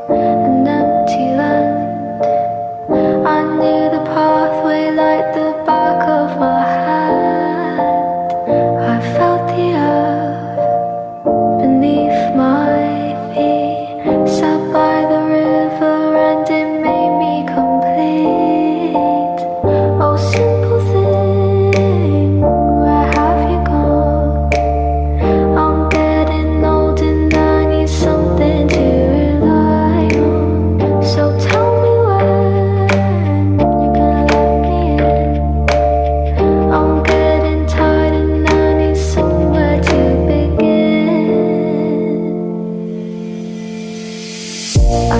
an empty land. I knew the pathway like the back of my hand. I felt the earth beneath my feet, sat by the river and it made me complete. Oh, simple thing, where have you gone? I'm getting old and I need something to rely on. So tell me when you're gonna let me in. I'm getting tired and I need somewhere to begin. I